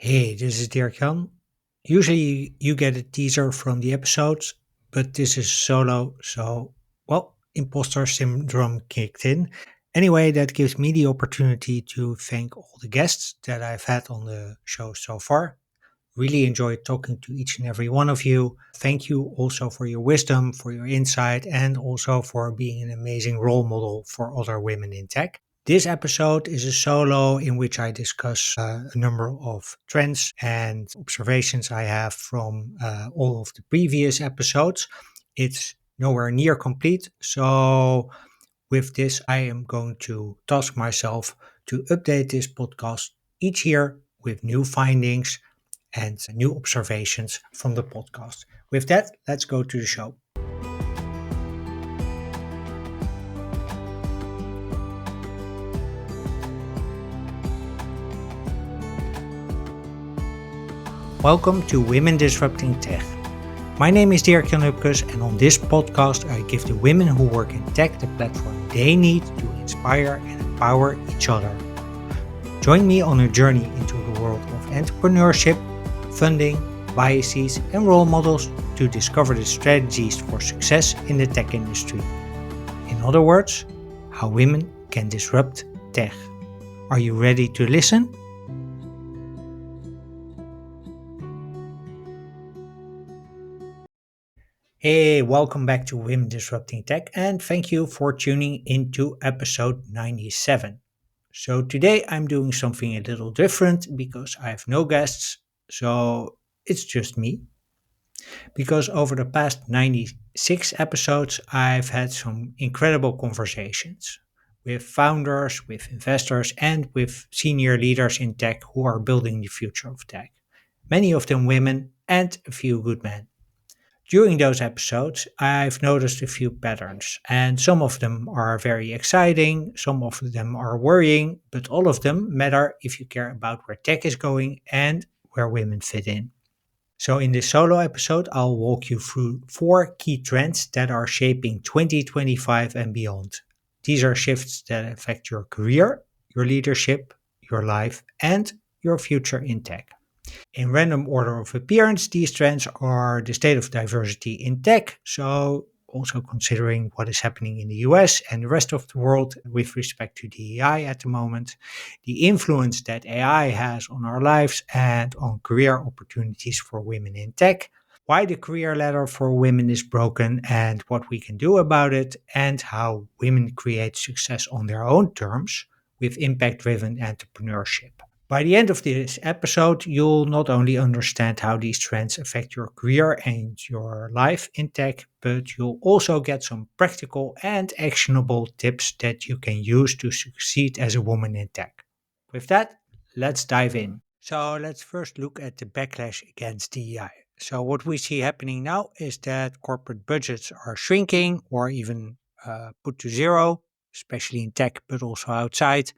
Hey, this is Dirkjan. Usually you get a teaser from the episodes, but this is solo, so, imposter syndrome kicked in. Anyway, that gives me the opportunity to thank all the guests that I've had on the show so far. Really enjoyed talking to each and every one of you. Thank you also for your wisdom, for your insight, and also for being an amazing role model for other women in tech. This episode is a solo in which I discuss a number of trends and observations I have from all of the previous episodes. It's nowhere near complete, so with this, I am going to task myself to update this podcast each year with new findings and new observations from the podcast. With that, let's go to the show. Welcome to Women Disrupting Tech. My name is Dirkjan Hupkes, and on this podcast, I give the women who work in tech the platform they need to inspire and empower each other. Join me on a journey into the world of entrepreneurship, funding, biases, and role models to discover the strategies for success in the tech industry. In other words, how women can disrupt tech. Are you ready to listen? Hey, welcome back to Women Disrupting Tech, and thank you for tuning into episode 97. So, today I'm doing something a little different because I have no guests, so it's just me. Because over the past 96 episodes, I've had some incredible conversations with founders, with investors, and with senior leaders in tech who are building the future of tech. Many of them women and a few good men. During those episodes, I've noticed a few patterns, and some of them are very exciting, some of them are worrying, but all of them matter if you care about where tech is going and where women fit in. So, in this solo episode, I'll walk you through four key trends that are shaping 2025 and beyond. These are shifts that affect your career, your leadership, your life, and your future in tech. In random order of appearance, these trends are the state of diversity in tech, so also considering what is happening in the US and the rest of the world with respect to DEI at the moment, the influence that AI has on our lives and on career opportunities for women in tech, why the career ladder for women is broken and what we can do about it, and how women create success on their own terms with impact driven entrepreneurship. By the end of this episode, you'll not only understand how these trends affect your career and your life in tech, but you'll also get some practical and actionable tips that you can use to succeed as a woman in tech. With that, let's dive in. So, let's first look at the backlash against DEI. So, what we see happening now is that corporate budgets are shrinking or even put to zero, especially in tech, but also outside.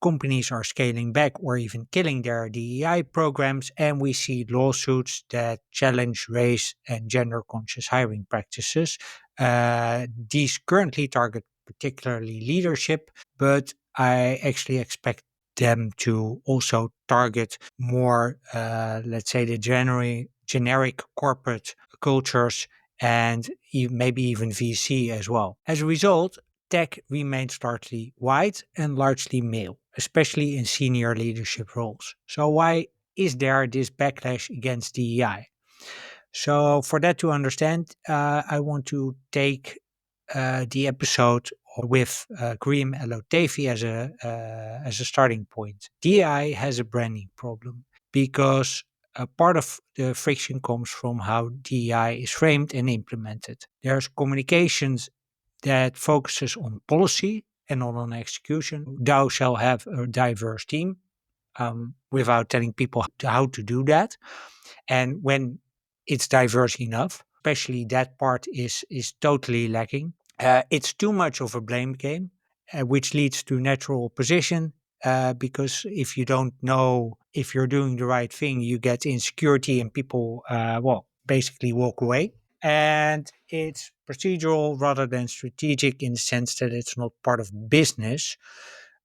Companies are scaling back or even killing their DEI programs, and we see lawsuits that challenge race and gender conscious hiring practices. These currently target particularly leadership, but I actually expect them to also target more, let's say, the generic corporate cultures and maybe even VC as well. As a result, tech remains largely white and largely male, especially in senior leadership roles. So, why is there this backlash against DEI? So, for that to understand, I want to take the episode with Kareem El as a starting point. DEI has a branding problem because a part of the friction comes from how DEI is framed and implemented. There's communications that focuses on policy and not on execution. Thou shall have a diverse team without telling people how to do that. And when it's diverse enough, especially that part is totally lacking. It's too much of a blame game, which leads to natural opposition. Because if you don't know if you're doing the right thing, you get insecurity and people, basically walk away. And it's procedural rather than strategic in the sense that it's not part of business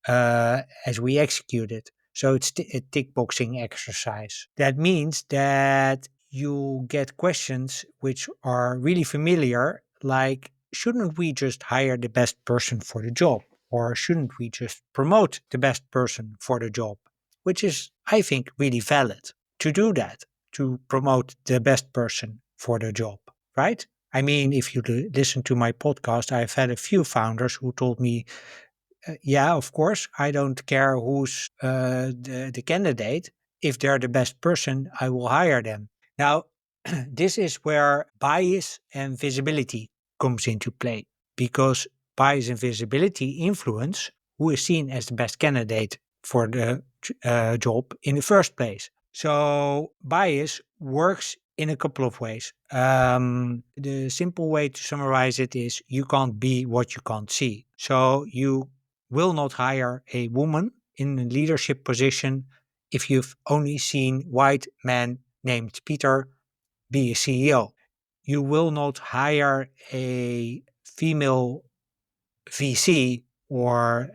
as we execute it. So it's a tick boxing exercise. That means that you get questions which are really familiar, like, shouldn't we just hire the best person for the job? Or shouldn't we just promote the best person for the job? Which is, I think, really valid to do that, to promote the best person for the job, right? I mean, if you listen to my podcast, I've had a few founders who told me, yeah, of course, I don't care who's the candidate. If they're the best person, I will hire them. Now, this is where bias and visibility comes into play, because bias and visibility influence who is seen as the best candidate for the job in the first place. So bias works in a couple of ways. The simple way to summarize it is you can't be what you can't see. So you will not hire a woman in a leadership position if you've only seen white man named Peter be a CEO. You will not hire a female VC or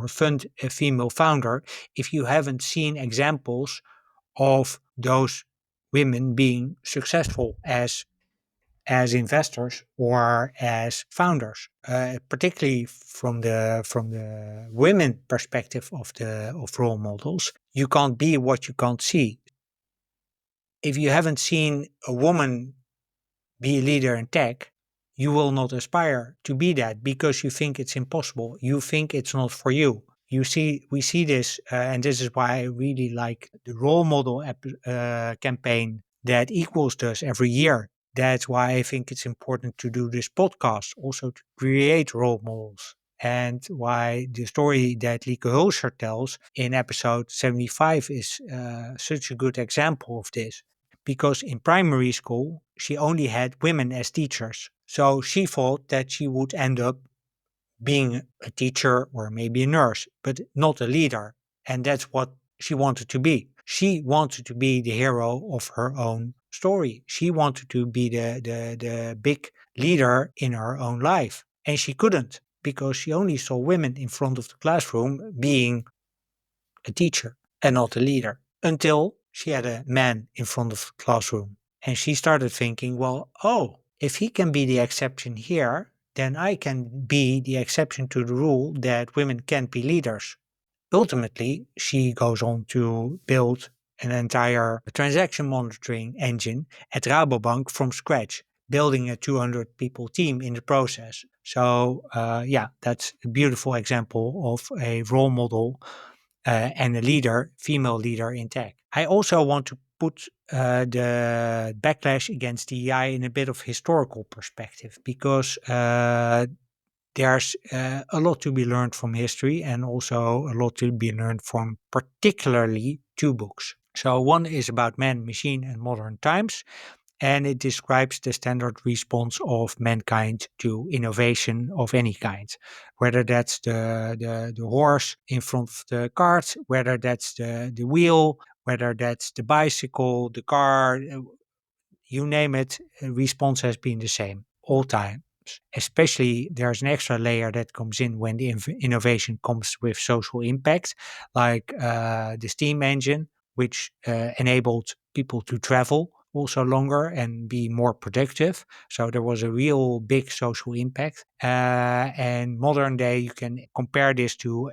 fund a female founder if you haven't seen examples of those women being successful as investors or as founders, particularly from the women perspective of role models. You can't be what you can't see. If you haven't seen a woman be a leader in tech, you will not aspire to be that because you think it's impossible. You think it's not for you. We see this, and this is why I really like the role model campaign that Equals does every year. That's why I think it's important to do this podcast, also to create role models. And why the story that Lieke Hulscher tells in episode 75 is such a good example of this, because in primary school, she only had women as teachers. So she thought that she would end up being a teacher or maybe a nurse, but not a leader. And that's what she wanted to be. She wanted to be the hero of her own story. She wanted to be the big leader in her own life. And she couldn't, because she only saw women in front of the classroom being a teacher and not a leader, until she had a man in front of the classroom. And she started thinking, well, oh, if he can be the exception here, then I can be the exception to the rule that women can't be leaders. Ultimately, she goes on to build an entire transaction monitoring engine at Rabobank from scratch, building a 200 people team in the process. So, yeah, that's a beautiful example of a role model and a leader, female leader in tech. I also want to put the backlash against DEI in a bit of historical perspective, because there's a lot to be learned from history, and also a lot to be learned from particularly two books. So one is about Man, Machine and Modern Times, and it describes the standard response of mankind to innovation of any kind, whether that's the horse in front of the cart, whether that's the wheel, whether that's the bicycle, the car, you name it, response has been the same all time. Especially there's an extra layer that comes in when the innovation comes with social impact, like the steam engine, which enabled people to travel also longer and be more productive. So there was a real big social impact. And modern day, you can compare this to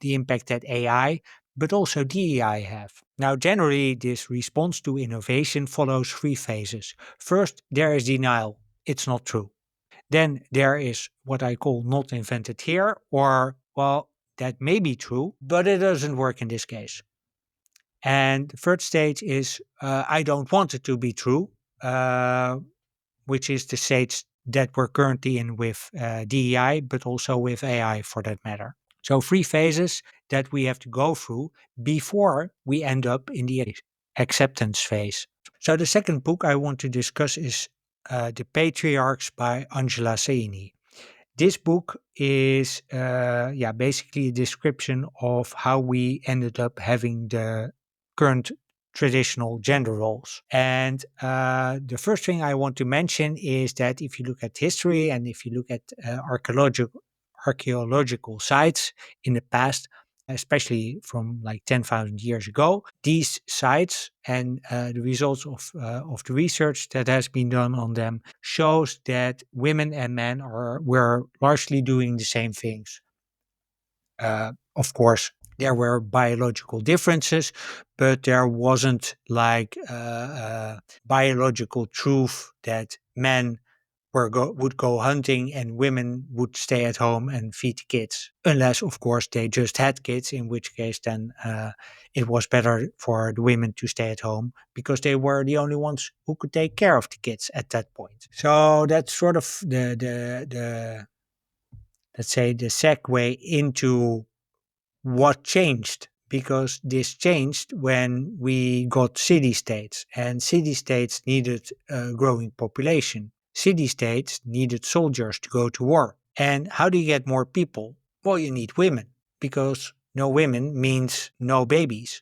the impact that AI, but also DEI have. Now, generally, this response to innovation follows three phases. First, there is denial. It's not true. Then there is what I call not invented here, or, well, that may be true, but it doesn't work in this case. And the third stage is I don't want it to be true, which is the stage that we're currently in with DEI, but also with AI for that matter. So three phases that we have to go through before we end up in the acceptance phase. So the second book I want to discuss is The Patriarchs by Angela Saini. This book is basically a description of how we ended up having the current traditional gender roles. And the first thing I want to mention is that if you look at history and if you look at archaeological sites in the past, especially from like 10,000 years ago. These sites and the results of the research that has been done on them shows that women and men were largely doing the same things. Of course, there were biological differences, but there wasn't like biological truth that men would go hunting and women would stay at home and feed the kids. Unless, of course, they just had kids, in which case then it was better for the women to stay at home because they were the only ones who could take care of the kids at that point. So that's sort of the let's say the segue into what changed, because this changed when we got city states, and city states needed a growing population. City states needed soldiers to go to war. And how do you get more people? Well, you need women, because no women means no babies.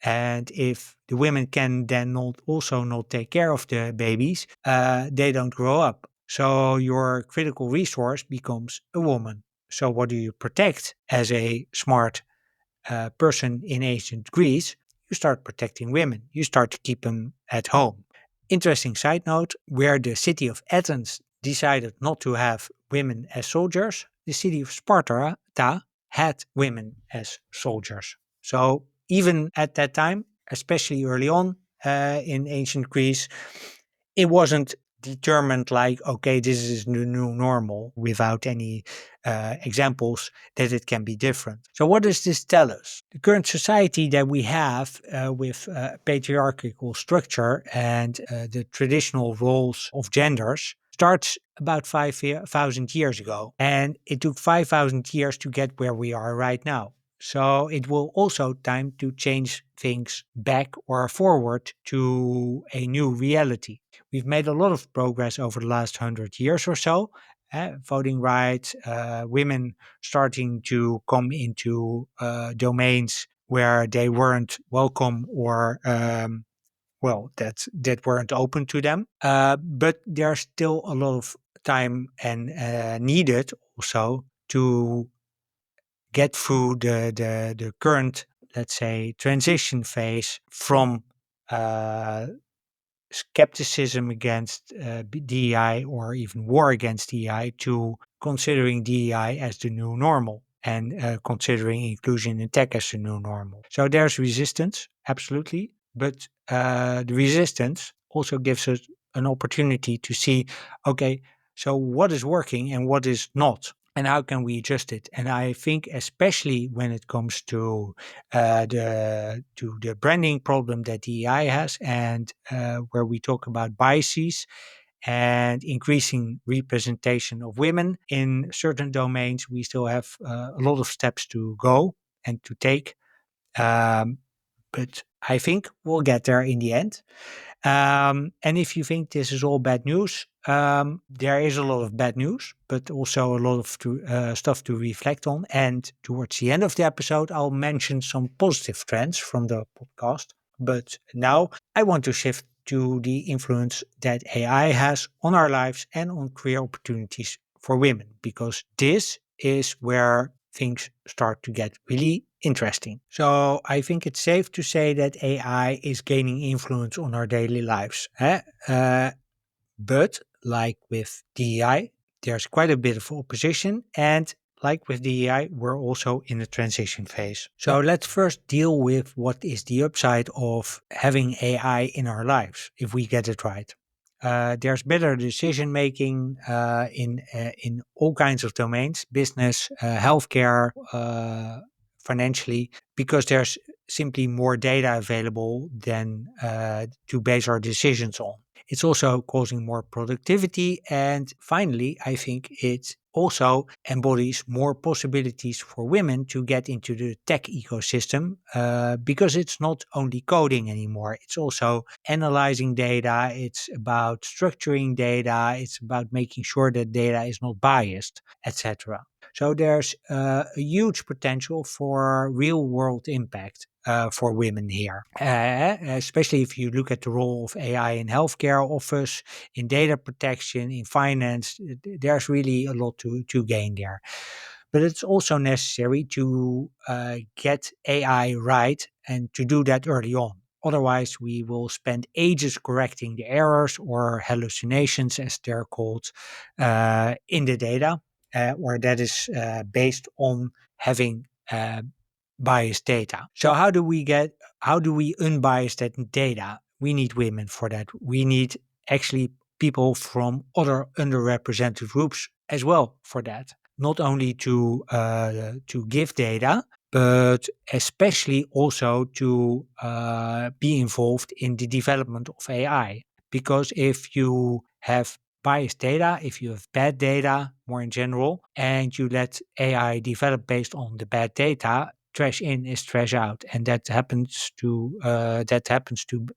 And if the women can then not also not take care of the babies, they don't grow up. So your critical resource becomes a woman. So what do you protect as a smart person in ancient Greece? You start protecting women. You start to keep them at home. Interesting side note, where the city of Athens decided not to have women as soldiers, the city of Sparta had women as soldiers. So even at that time, especially early on in ancient Greece, it wasn't determined like, okay, this is the new normal without any examples that it can be different. So what does this tell us? The current society that we have with patriarchal structure and the traditional roles of genders starts about 5,000 years ago. And it took 5,000 years to get where we are right now. So it will also time to change things back or forward to a new reality. We've made a lot of progress over the last 100 years or so. Voting rights, women starting to come into domains where they weren't welcome or that weren't open to them. But there's still a lot of time and needed also to get through the current, let's say, transition phase from uh, skepticism against DEI or even war against DEI to considering DEI as the new normal and considering inclusion in tech as the new normal. So there's resistance, absolutely, but the resistance also gives us an opportunity to see, okay, so what is working and what is not, and how can we adjust it? And I think especially when it comes to the branding problem that DEI has, and where we talk about biases and increasing representation of women in certain domains, we still have a lot of steps to go and to take. Um, but I think we'll get there in the end. And if you think this is all bad news, there is a lot of bad news, but also a lot of stuff to reflect on. And towards the end of the episode, I'll mention some positive trends from the podcast. But now I want to shift to the influence that AI has on our lives and on career opportunities for women, because this is where things start to get really interesting. So I think it's safe to say that AI is gaining influence on our daily lives. But like with DEI, there's quite a bit of opposition. And like with DEI, we're also in a transition phase. So let's first deal with what is the upside of having AI in our lives if we get it right. There's better decision making in all kinds of domains, business, healthcare, financially, because there's simply more data available than to base our decisions on. It's also causing more productivity. And finally, I think it also embodies more possibilities for women to get into the tech ecosystem because it's not only coding anymore. It's also analyzing data. It's about structuring data. It's about making sure that data is not biased, etc. So there's a huge potential for real world impact for women here, especially if you look at the role of AI in healthcare office, in data protection, in finance. There's really a lot to gain there. But it's also necessary to get AI right and to do that early on. Otherwise, we will spend ages correcting the errors or hallucinations, as they're called, in the data, or that is based on having biased data. So how do we unbias that data? We need women for that. We need actually people from other underrepresented groups as well for that. Not only to give data, but especially also to be involved in the development of AI. Because if you have biased data, if you have bad data more in general, and you let AI develop based on the bad data, trash in is trash out, and that happens to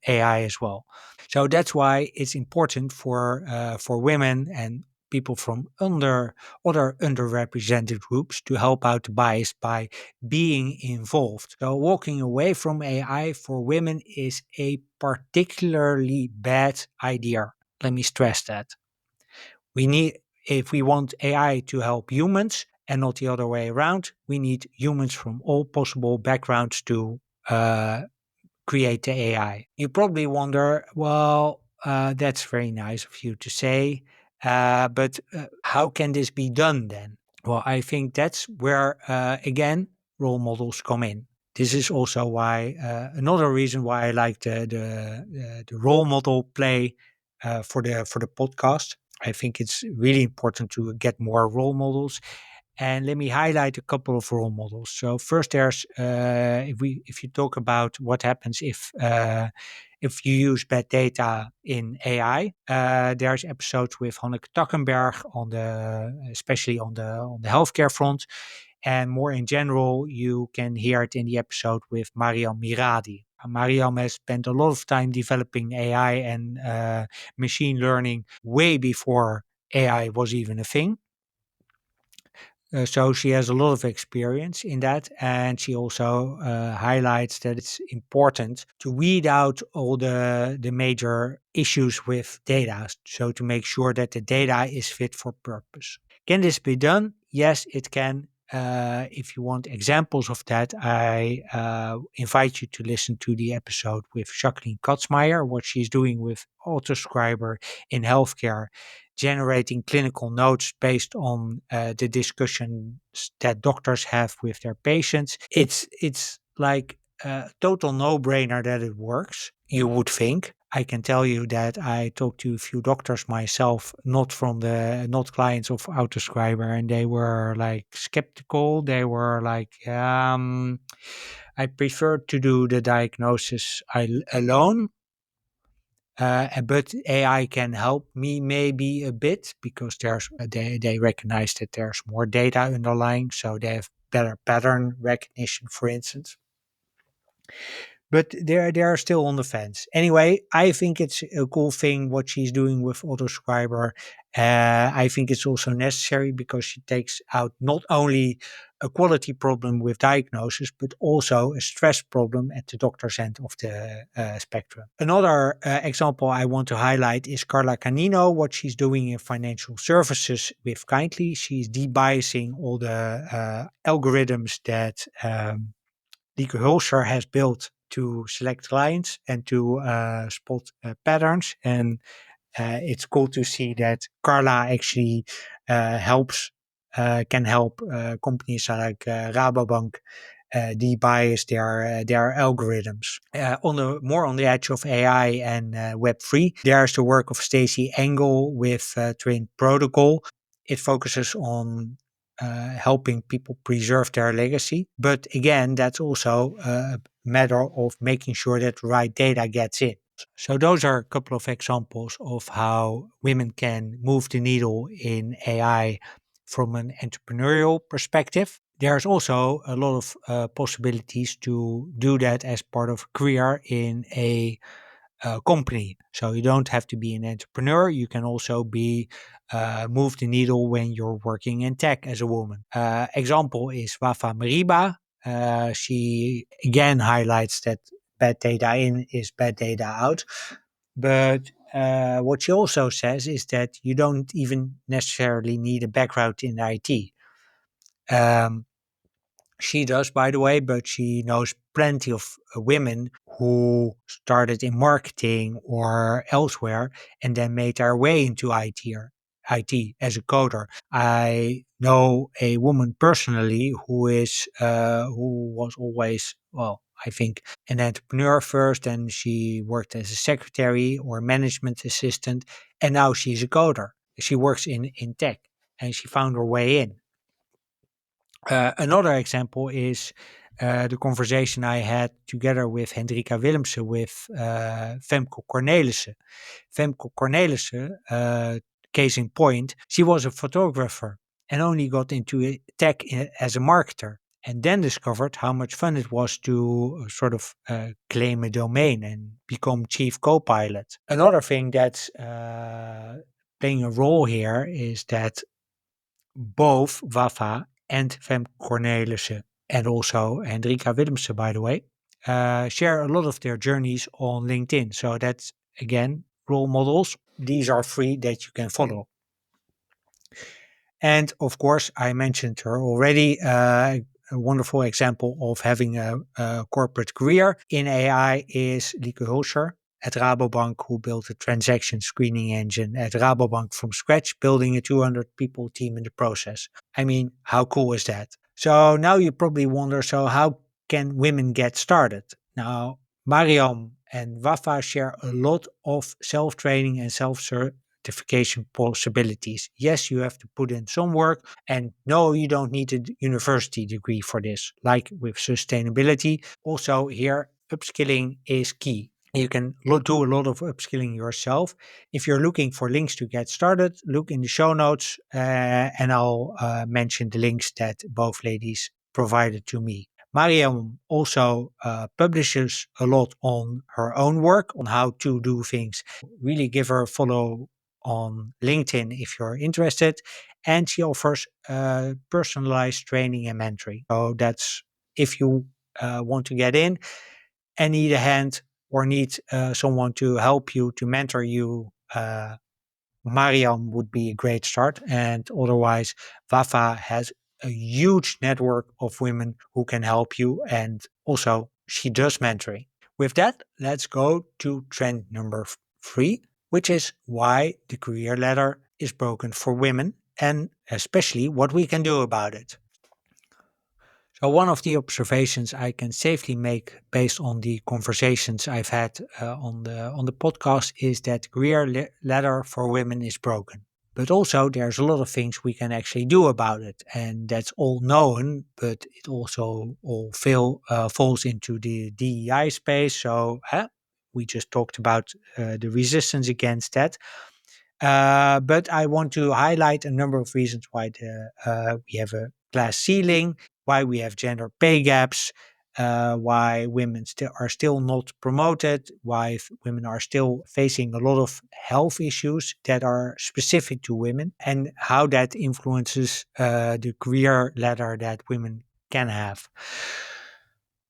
AI as well. So that's why it's important for women and people from other underrepresented groups to help out the bias by being involved. So walking away from AI for women is a particularly bad idea. Let me stress that. We need, if we want AI to help humans and not the other way around, we need humans from all possible backgrounds to create the AI. You probably wonder, well, that's very nice of you to say, but how can this be done then? Well, I think that's where, again, role models come in. This is also why another reason why I like the role model play for the podcast. I think it's really important to get more role models, and let me highlight a couple of role models. So first, there's if you talk about what happens if you use bad data in AI, there's episodes with Hanneke Takkenberg on the especially on the healthcare front, and more in general, you can hear it in the episode with Mariam Miradi. Mariam has spent a lot of time developing AI and machine learning way before AI was even a thing. So she has a lot of experience in that, and she also highlights that it's important to weed out all the major issues with data, so to make sure that the data is fit for purpose. Can this be done? Yes, it can. If you want examples of that, I invite you to listen to the episode with Jacqueline Katzmeier, what she's doing with Autoscriber in healthcare, generating clinical notes based on the discussions that doctors have with their patients. It's like a total no-brainer that it works, you would think. I can tell you that I talked to a few doctors myself, not clients of Autoscriber, and they were like skeptical. They were like, I prefer to do the diagnosis alone, but AI can help me maybe a bit because they recognize that there's more data underlying, so they have better pattern recognition, for instance. But they're still on the fence. Anyway, I think it's a cool thing what she's doing with Autoscriber. I think it's also necessary because she takes out not only a quality problem with diagnosis, but also a stress problem at the doctor's end of the spectrum. Another example I want to highlight is Carla Canino, what she's doing in financial services with Kindly. She's debiasing all the algorithms that Lieke Hulser has built to select clients and to spot patterns. And it's cool to see that Carla actually can help companies like Rabobank debias their algorithms. On the edge of AI and Web3, there's the work of Stacey Engel with Twin Protocol. It focuses on helping people preserve their legacy. But again, that's also a matter of making sure that the right data gets in. So those are a couple of examples of how women can move the needle in AI from an entrepreneurial perspective. There's also a lot of possibilities to do that as part of a career in a company. So you don't have to be an entrepreneur. You can also be move the needle when you're working in tech as a woman. Example is Wafa Mariba. She again highlights that bad data in is bad data out. But what she also says is that you don't even necessarily need a background in IT. Um, she does, by the way, but she knows plenty of women who started in marketing or elsewhere and then made their way into IT as a coder. I know a woman personally who was always, well, I think an entrepreneur first, and she worked as a secretary or management assistant, and now she's a coder. She works in tech, and she found her way in. Another example is the conversation I had together with Hendrika Willemsen with Femke Cornelissen. Femke Cornelissen, case in point, she was a photographer and only got into tech as a marketer, and then discovered how much fun it was to sort of claim a domain and become chief co-pilot. Another thing that's playing a role here is that both Wafa and Fem Cornelissen, and also Hendrika Willemsen, by the way, share a lot of their journeys on LinkedIn. So that's, again, role models. These are free that you can follow. And of course, I mentioned her already. A wonderful example of having a corporate career in AI is Lieke Hulscher at Rabobank, who built a transaction screening engine at Rabobank from scratch, building a 200 people team in the process. I mean, how cool is that? So now you probably wonder, so how can women get started? Now, Mariam and Wafa share a lot of self-training and self-certification possibilities. Yes, you have to put in some work, and no, you don't need a university degree for this. Like with sustainability, also here, upskilling is key. You can do a lot of upskilling yourself. If you're looking for links to get started, look in the show notes, and I'll mention the links that both ladies provided to me. Mariam also publishes a lot on her own work, on how to do things. Really give her a follow on LinkedIn if you're interested. And she offers personalized training and mentoring. So that's if you want to get in and need a hand or need someone to help you, to mentor you, Mariam would be a great start. And otherwise, Wafa has a huge network of women who can help you. And also, she does mentoring. With that, let's go to trend number three, which is why the career ladder is broken for women and especially what we can do about it. So one of the observations I can safely make based on the conversations I've had on the podcast is that career ladder for women is broken. But also there's a lot of things we can actually do about it, and that's all known. But it also all falls into the DEI space. So we just talked about the resistance against that. But I want to highlight a number of reasons why we have a glass ceiling, why we have gender pay gaps, why women are still not promoted, why women are still facing a lot of health issues that are specific to women, and how that influences the career ladder that women can have.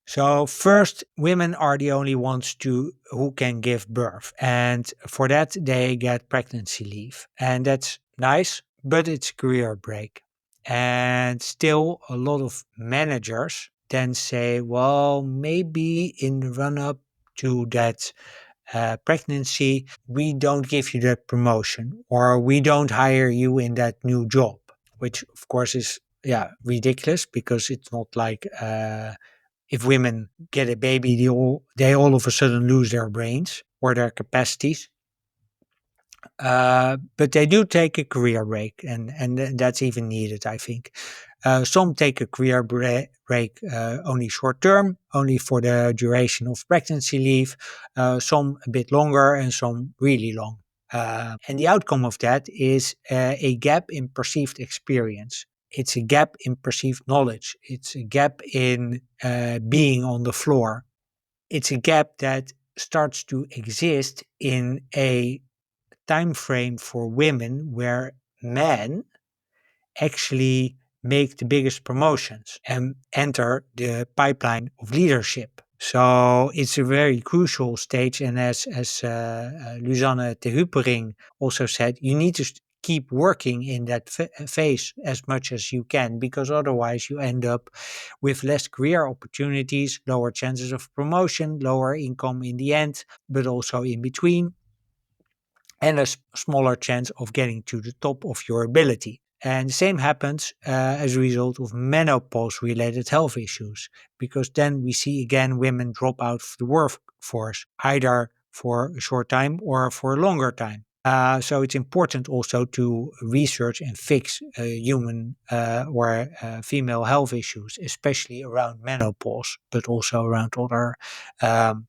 So first, women are the only ones who can give birth, and for that they get pregnancy leave, and that's nice, but it's a career break. And still, a lot of managers then say, well, maybe in the run up to that pregnancy, we don't give you that promotion, or we don't hire you in that new job, which of course is ridiculous because it's not like. If women get a baby, they all of a sudden lose their brains or their capacities. But they do take a career break, and that's even needed, I think. Some take a career break only short term, only for the duration of pregnancy leave, some a bit longer, and some really long. And the outcome of that is a gap in perceived experience. It's a gap in perceived knowledge. It's a gap in being on the floor. It's a gap that starts to exist in a time frame for women where men actually make the biggest promotions and enter the pipeline of leadership. So it's a very crucial stage. And as Luzanne de Huppering also said, you need to keep working in that phase as much as you can, because otherwise you end up with less career opportunities, lower chances of promotion, lower income in the end, but also in between, and a smaller chance of getting to the top of your ability. And the same happens as a result of menopause related health issues, because then we see again women drop out of the workforce, either for a short time or for a longer time. So it's important also to research and fix human or female health issues, especially around menopause, but also around other um,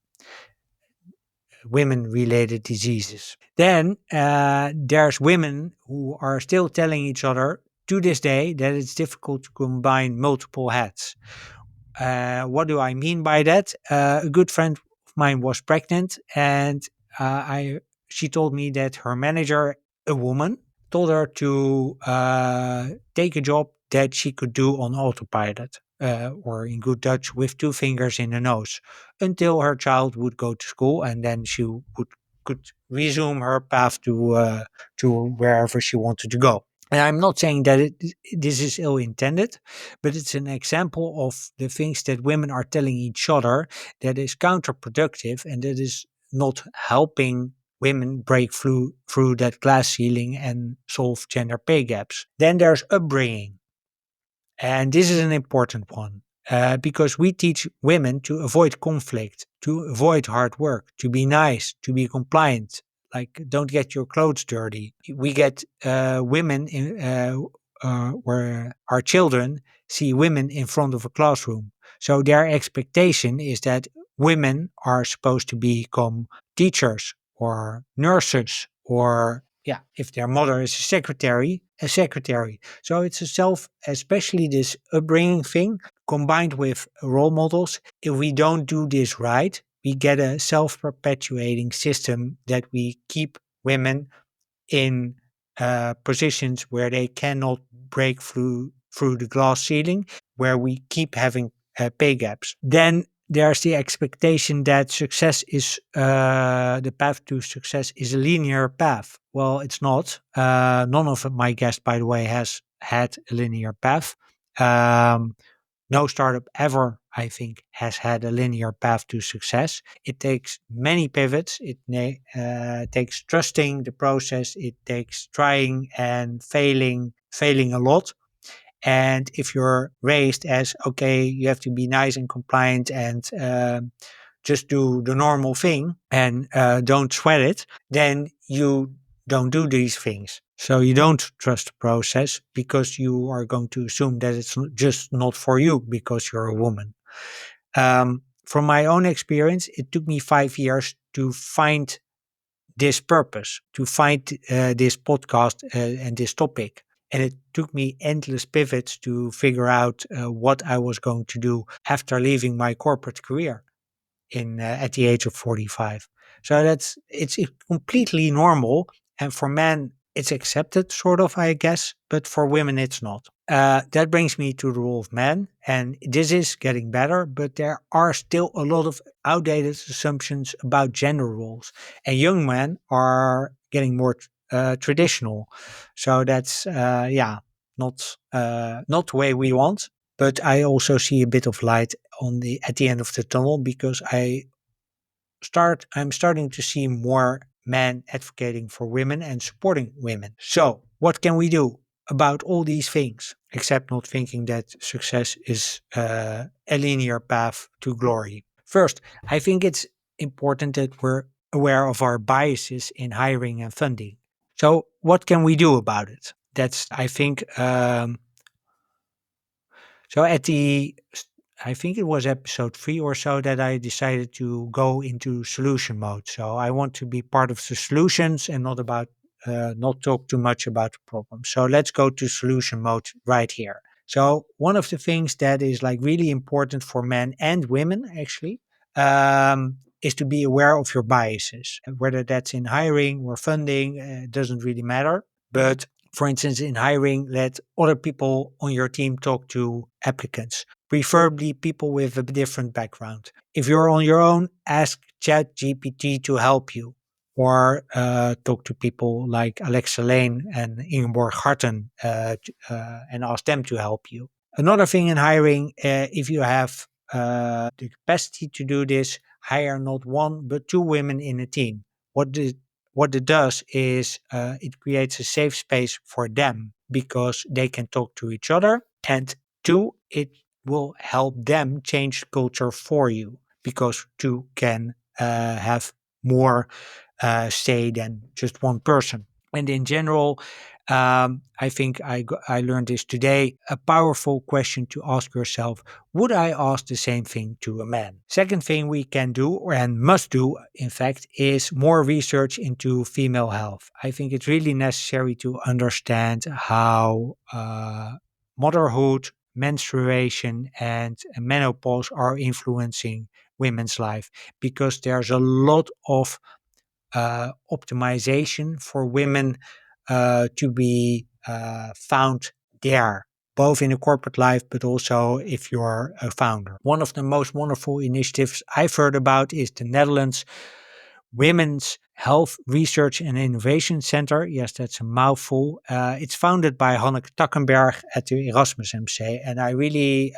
women related diseases. Then there's women who are still telling each other to this day that it's difficult to combine multiple hats. What do I mean by that? A good friend of mine was pregnant, and I she told me that her manager, a woman, told her to take a job that she could do on autopilot, or in good Dutch, with two fingers in the nose, until her child would go to school, and then she would could resume her path to wherever she wanted to go. And I'm not saying that this is ill intended, but it's an example of the things that women are telling each other that is counterproductive and that is not helping women break through that glass ceiling and solve gender pay gaps. Then there's upbringing. And this is an important one, because we teach women to avoid conflict, to avoid hard work, to be nice, to be compliant, like don't get your clothes dirty. We get women in, where our children see women in front of a classroom. So their expectation is that women are supposed to become teachers or nurses, or, yeah, if their mother is a secretary. So it's a especially this upbringing thing combined with role models. If we don't do this right, we get a self perpetuating system that we keep women in positions where they cannot break through the glass ceiling, where we keep having pay gaps. Then there's the expectation that success is the path to success is a linear path. Well, it's not. None of my guests, by the way, has had a linear path. Um, no startup ever, I think, has had a linear path to success. It takes many pivots. It takes trusting the process. It takes trying and failing a lot. And if you're raised as, okay, you have to be nice and compliant and just do the normal thing and don't sweat it, then you don't do these things. So you don't trust the process because you are going to assume that it's just not for you because you're a woman. From my own experience, it took me 5 years to find this purpose, to find this podcast and this topic. And it took me endless pivots to figure out what I was going to do after leaving my corporate career in at the age of 45. So it's completely normal, and for men it's accepted, sort of, I guess, but for women it's not. That brings me to the role of men, and this is getting better, but there are still a lot of outdated assumptions about gender roles, and young men are getting more traditional. So that's not the way we want. But I also see a bit of light at the end of the tunnel, because I'm starting to see more men advocating for women and supporting women. So what can we do about all these things, except not thinking that success is a linear path to glory? First, I think it's important that we're aware of our biases in hiring and funding. So what can we do about it? That's, I think, so I think it was episode 3 or so that I decided to go into solution mode. So I want to be part of the solutions and not talk too much about the problem. So let's go to solution mode right here. So one of the things that is like really important for men and women actually, is to be aware of your biases, whether that's in hiring or funding, doesn't really matter. But for instance, in hiring, let other people on your team talk to applicants, preferably people with a different background. If you're on your own, ask ChatGPT to help you, or talk to people like Alexa Lane and Ingeborg Garten and ask them to help you. Another thing in hiring, if you have the capacity to do this, hire not one but two women in a team. What it, what it does is it creates a safe space for them because they can talk to each other. And two, it will help them change culture for you because two can have more say than just one person. And in general, I think I learned this today. A powerful question to ask yourself: would I ask the same thing to a man? Second thing we can do, and must do, in fact, is more research into female health. I think it's really necessary to understand how motherhood, menstruation, and menopause are influencing women's life because there's a lot of optimization for women to be found there, both in a corporate life, but also if you're a founder. One of the most wonderful initiatives I've heard about is the Netherlands Women's Health Research and Innovation Center. Yes, that's a mouthful. It's founded by Hanneke Takkenberg at the Erasmus MC, and I really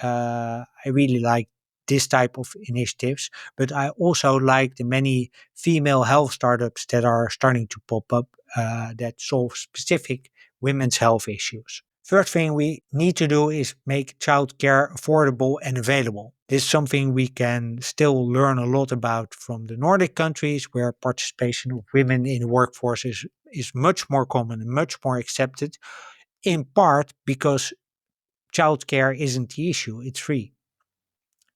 like this type of initiatives. But I also like the many female health startups that are starting to pop up that solve specific women's health issues. First thing we need to do is make childcare affordable and available. This is something we can still learn a lot about from the Nordic countries, where participation of women in the workforce is much more common and much more accepted, in part because childcare isn't the issue, it's free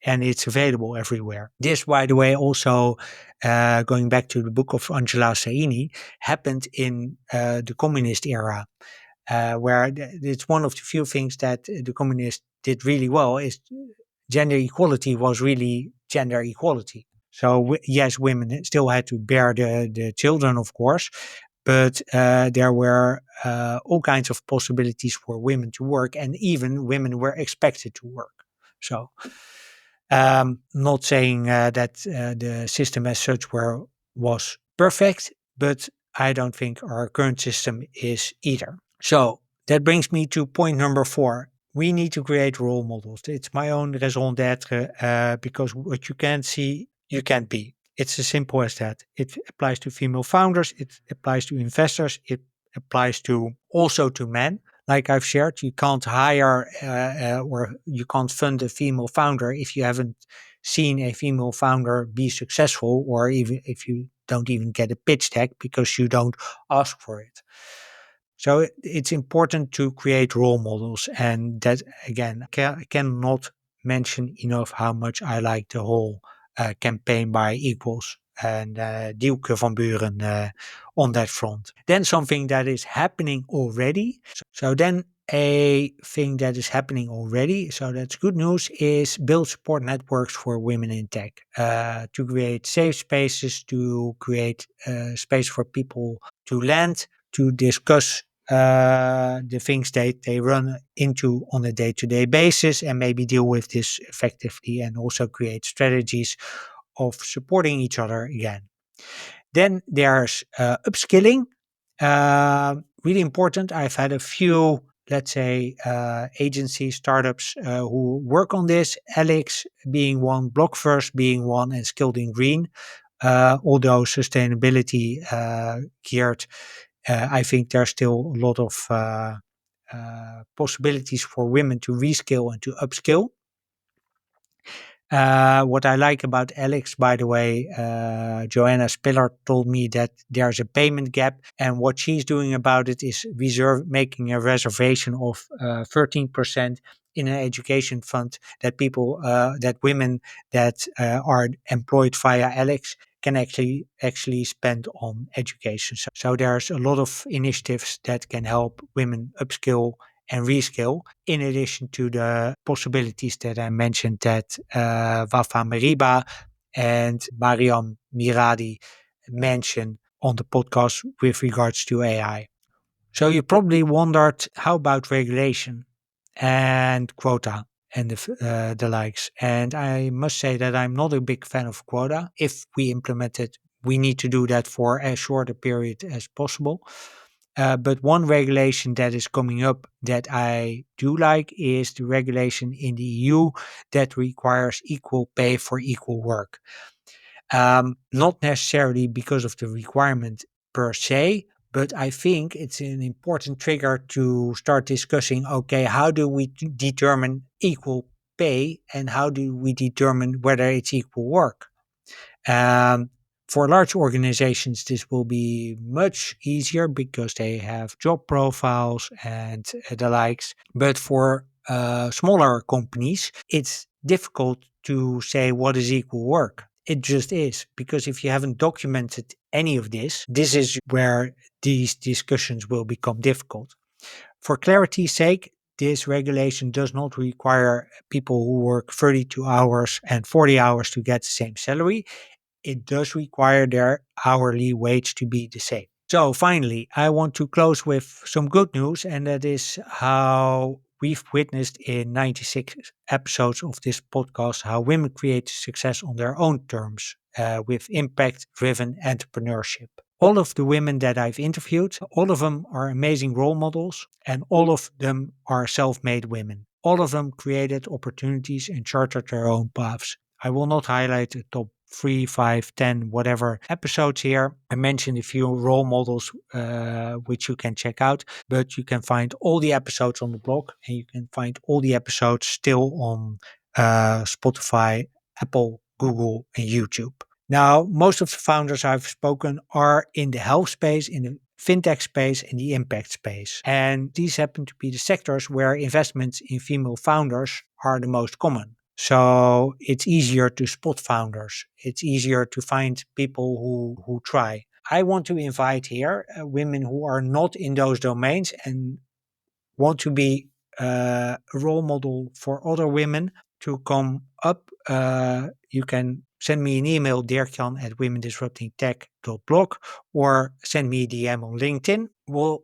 and it's available everywhere. This, by the way, also going back to the book of Angela Saini, happened in the communist era where it's one of the few things that the communists did really well is gender equality was really gender equality. So yes, women still had to bear the children, of course, but there were all kinds of possibilities for women to work, and even women were expected to work. So not saying that the system as such was perfect, but I don't think our current system is either. So that brings me to point number 4. We need to create role models. It's my own raison d'etre because what you can't see, you can't be. It's as simple as that. It applies to female founders. It applies to investors. It applies to also to men. Like I've shared, you can't hire or you can't fund a female founder if you haven't seen a female founder be successful, or even if you don't even get a pitch deck because you don't ask for it. So it's important to create role models. And that, again, I cannot mention enough how much I like the whole campaign by Equals and Dielke van Buren on that front. Then something that is happening already. So then a thing that is happening already, so that's good news, is build support networks for women in tech to create safe spaces, to create space for people to land, to discuss the things they run into on a day-to-day basis and maybe deal with this effectively, and also create strategies of supporting each other again. Then there's upskilling. Really important. I've had a few, let's say, agencies, startups who work on this. Alex being one, Blockverse being one, and Skilled in Green. Although sustainability geared, I think there's still a lot of possibilities for women to reskill and to upskill. What I like about Alex, by the way, Joanna Spiller told me that there's a payment gap, and what she's doing about it is making a reservation of 13% in an education fund that that women that are employed via Alex can actually spend on education. So there's a lot of initiatives that can help women upskill and reskill, in addition to the possibilities that I mentioned that Wafa Meriba and Mariam Miradi mentioned on the podcast with regards to AI. So you probably wondered, how about regulation and quota and the likes? And I must say that I'm not a big fan of quota if we implement it we need to do that for as short a period as possible. But one regulation that is coming up that I do like is the regulation in the EU that requires equal pay for equal work. Not necessarily because of the requirement per se, but I think it's an important trigger to start discussing, okay, how do we determine equal pay and how do we determine whether it's equal work? Um, for large organizations, this will be much easier because they have job profiles and the likes. But for smaller companies, it's difficult to say what is equal work. It just is, because if you haven't documented any of this is where these discussions will become difficult. For clarity's sake, this regulation does not require people who work 32 hours and 40 hours to get the same salary. It does require their hourly wage to be the same. So finally, I want to close with some good news, and that is how we've witnessed in 96 episodes of this podcast how women create success on their own terms with impact driven entrepreneurship. All of the women that I've interviewed, all of them are amazing role models, and all of them are self made women. All of them created opportunities and chartered their own paths. I will not highlight the top 3, 5, 10, whatever episodes here. I mentioned a few role models which you can check out, but you can find all the episodes on the blog and you can find all the episodes still on Spotify, Apple, Google, and YouTube. Now, most of the founders I've spoken are in the health space, in the fintech space, and the impact space. And these happen to be the sectors where investments in female founders are the most common. So it's easier to spot founders. It's easier to find people who try. I want to invite here women who are not in those domains and want to be a role model for other women to come up. You can send me an email, Dirkjan at womendisruptingtech.blog, or send me a DM on LinkedIn. We'll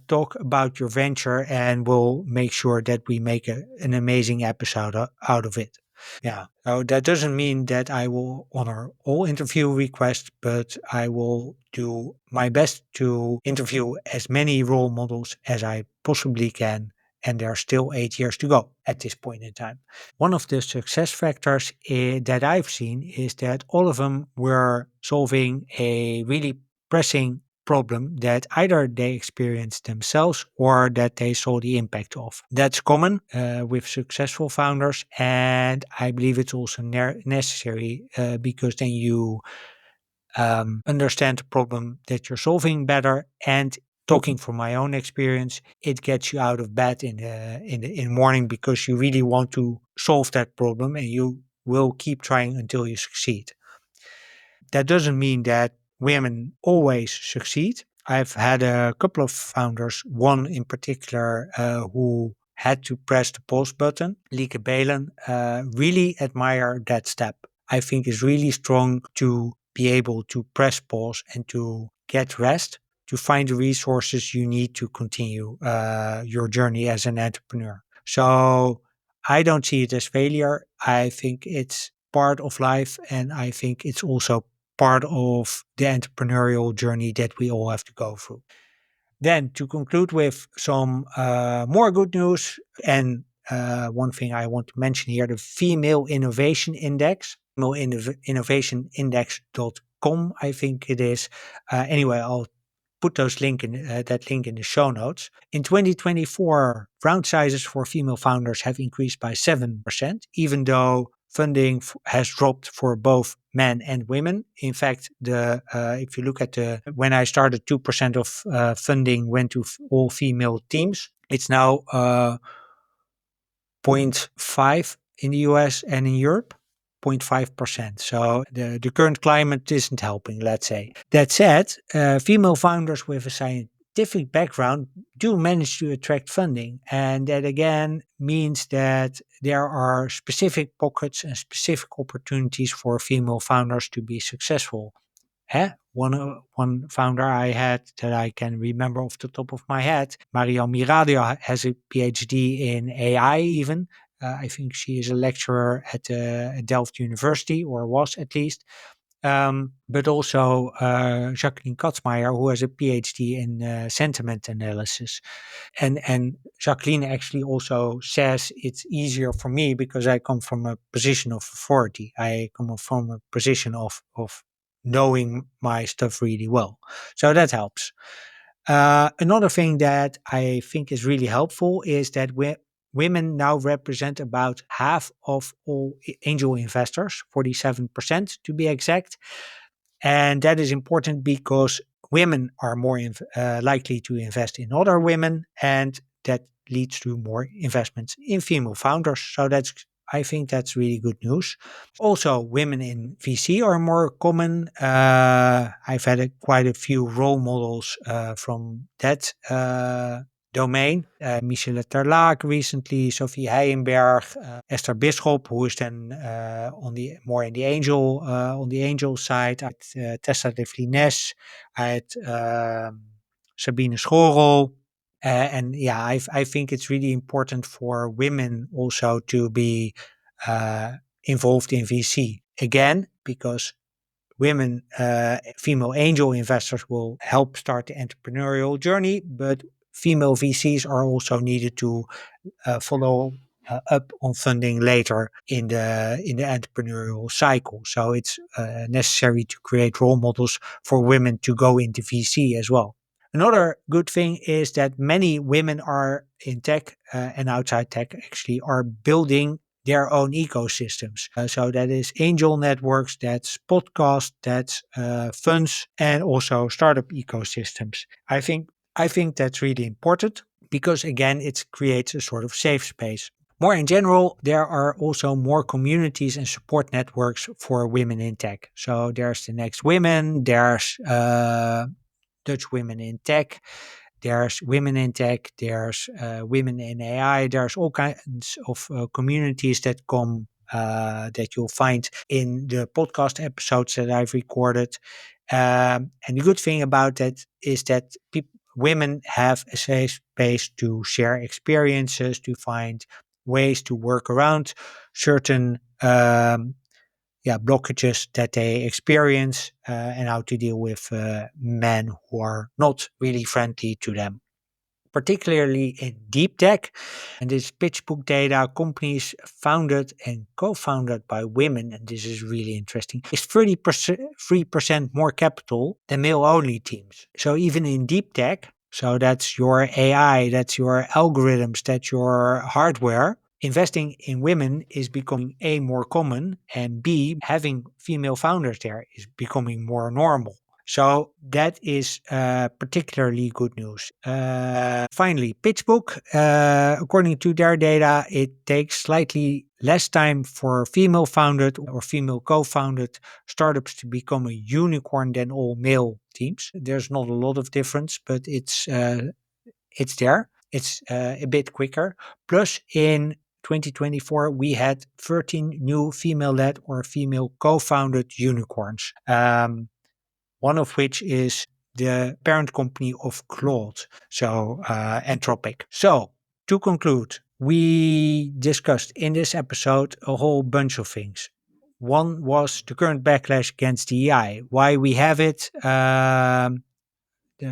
talk about your venture and we'll make sure that we make an amazing episode out of it. Yeah. So that doesn't mean that I will honor all interview requests, but I will do my best to interview as many role models as I possibly can. And there are still 8 years to go at this point in time. One of the success factors that I've seen is that all of them were solving a really pressing problem that either they experienced themselves or that they saw the impact of. That's common with successful founders, and I believe it's also necessary because then you understand the problem that you're solving better. And talking from my own experience, it gets you out of bed in the morning because you really want to solve that problem, and you will keep trying until you succeed. That doesn't mean that women always succeed. I've had a couple of founders, one in particular who had to press the pause button. Lieke Belen, really admire that step. I think it's really strong to be able to press pause and to get rest, to find the resources you need to continue your journey as an entrepreneur. So I don't see it as failure. I think it's part of life, and I think it's also part of the entrepreneurial journey that we all have to go through. Then, to conclude with some more good news, and one thing I want to mention here, the Female Innovation Index, female innovation index.com, I think it is. Anyway, I'll put that link in the show notes. In 2024, round sizes for female founders have increased by 7%, even though funding has dropped for both men and women. In fact, if you look at when I started, 2% of funding went to all female teams. It's now 0.5 in the US and in Europe. 0.5%. So the current climate isn't helping, let's say. That said, female founders with a scientific background do manage to attract funding. And that again means that there are specific pockets and specific opportunities for female founders to be successful. One founder I had that I can remember off the top of my head, Marianne Miradio, has a PhD in AI even. I think she is a lecturer at Delft University, or was at least. but also Jacqueline Katzmeier, who has a PhD in sentiment analysis. And Jacqueline actually also says it's easier for me because I come from a position of authority. I come from a position of knowing my stuff really well. So that helps. Another thing that I think is really helpful is that women now represent about half of all angel investors, 47% to be exact. And that is important because women are more likely to invest in other women, and that leads to more investments in female founders. So I think that's really good news. Also, women in VC are more common. I've had quite a few role models from that domain. Michelle Terlaak recently, Sophie Heijenberg, Esther Bisschop, who is then on the more in the angel side. Tessa de Flines, I had Sabine Schorel. And yeah, I think it's really important for women also to be uh, involved in VC again, because women, female angel investors will help start the entrepreneurial journey, but female VCs are also needed to follow up on funding later in the entrepreneurial cycle. So it's necessary to create role models for women to go into VC as well. Another good thing is that many women are in tech and outside tech actually are building their own ecosystems. So that is angel networks, that's podcasts, that's funds, and also startup ecosystems. I think that's really important because again, it creates a sort of safe space. More in general, there are also more communities and support networks for women in tech. So there's the Next Women, there's Dutch Women in Tech, there's Women in Tech, there's Women in AI, there's all kinds of communities that come that you'll find in the podcast episodes that I've recorded. And the good thing about that is that women have a safe space to share experiences, to find ways to work around certain blockages that they experience and how to deal with men who are not really friendly to them. Particularly in deep tech, and this pitch book data, companies founded and co-founded by women, and this is really interesting, is 3% more capital than male-only teams. So even in deep tech, so that's your AI, that's your algorithms, that's your hardware, investing in women is becoming A, more common, and B, having female founders there is becoming more normal. So that is particularly good news. Finally, PitchBook, according to their data, it takes slightly less time for female founded or female co-founded startups to become a unicorn than all male teams. There's not a lot of difference, but it's there. It's a bit quicker. Plus, in 2024, we had 13 new female-led or female co-founded unicorns. One of which is the parent company of Claude, so Anthropic. So, to conclude, we discussed in this episode a whole bunch of things. One was the current backlash against DEI, why we have it.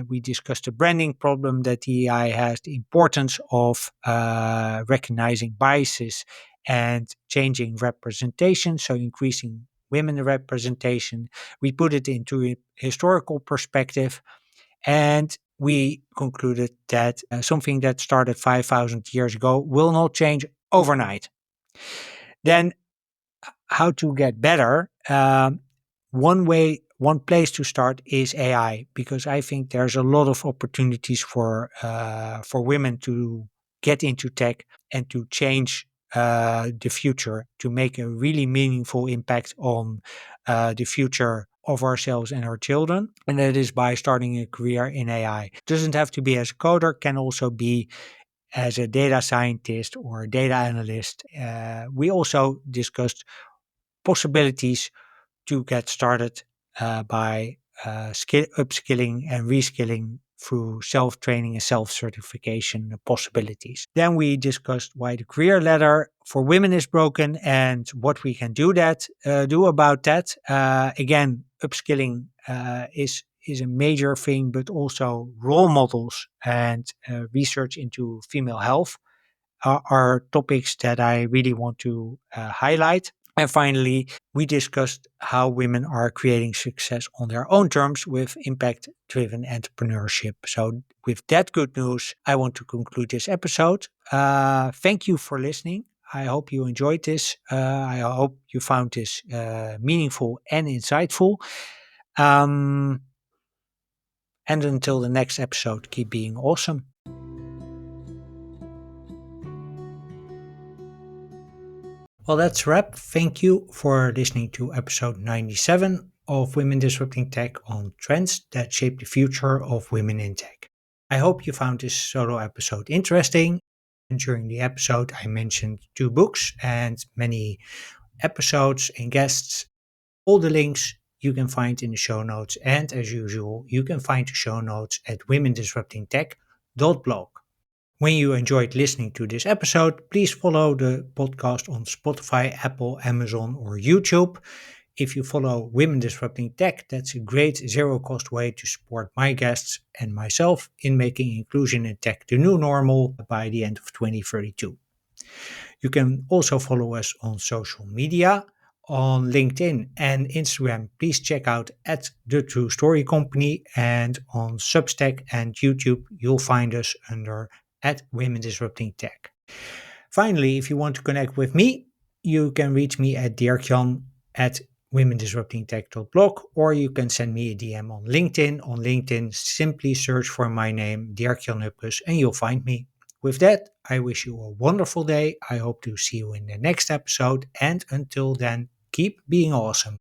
We discussed the branding problem that DEI has, the importance of recognizing biases and changing representation, so increasing women representation. We put it into a historical perspective, and we concluded that something that started 5,000 years ago will not change overnight. Then how to get better? One place to start is AI, because I think there's a lot of opportunities for women to get into tech and to change the future, to make a really meaningful impact on the future of ourselves and our children. And that is by starting a career in AI. It doesn't have to be as a coder, can also be as a data scientist or a data analyst. We also discussed possibilities to get started by upskilling and reskilling through self-training and self-certification possibilities. Then we discussed why the career ladder for women is broken and what we can do about that. Again, upskilling is a major thing, but also role models and research into female health are topics that I really want to highlight. And finally, we discussed how women are creating success on their own terms with impact driven entrepreneurship. So, with that good news, I want to conclude this episode. Thank you for listening. I hope you enjoyed this. I hope you found this meaningful and insightful. Um, and until the next episode, keep being awesome. Well, that's a wrap. Thank you for listening to episode 97 of Women Disrupting Tech on trends that shape the future of women in tech. I hope you found this solo episode interesting. And during the episode, I mentioned 2 books and many episodes and guests. All the links you can find in the show notes. And as usual, you can find the show notes at womendisruptingtech.blog. When you enjoyed listening to this episode, please follow the podcast on Spotify, Apple, Amazon, or YouTube. If you follow Women Disrupting Tech, that's a great zero-cost way to support my guests and myself in making inclusion in tech the new normal by the end of 2032. You can also follow us on social media. On LinkedIn and Instagram, please check out at The True Story Company, and on Substack and YouTube, you'll find us under at Women Disrupting Tech. Finally, if you want to connect with me, you can reach me at Dirkjan at womendisruptingtech.blog, or you can send me a DM on LinkedIn. On LinkedIn, simply search for my name, Dirkjan Hupkes, and you'll find me. With that, I wish you a wonderful day. I hope to see you in the next episode, and until then, keep being awesome.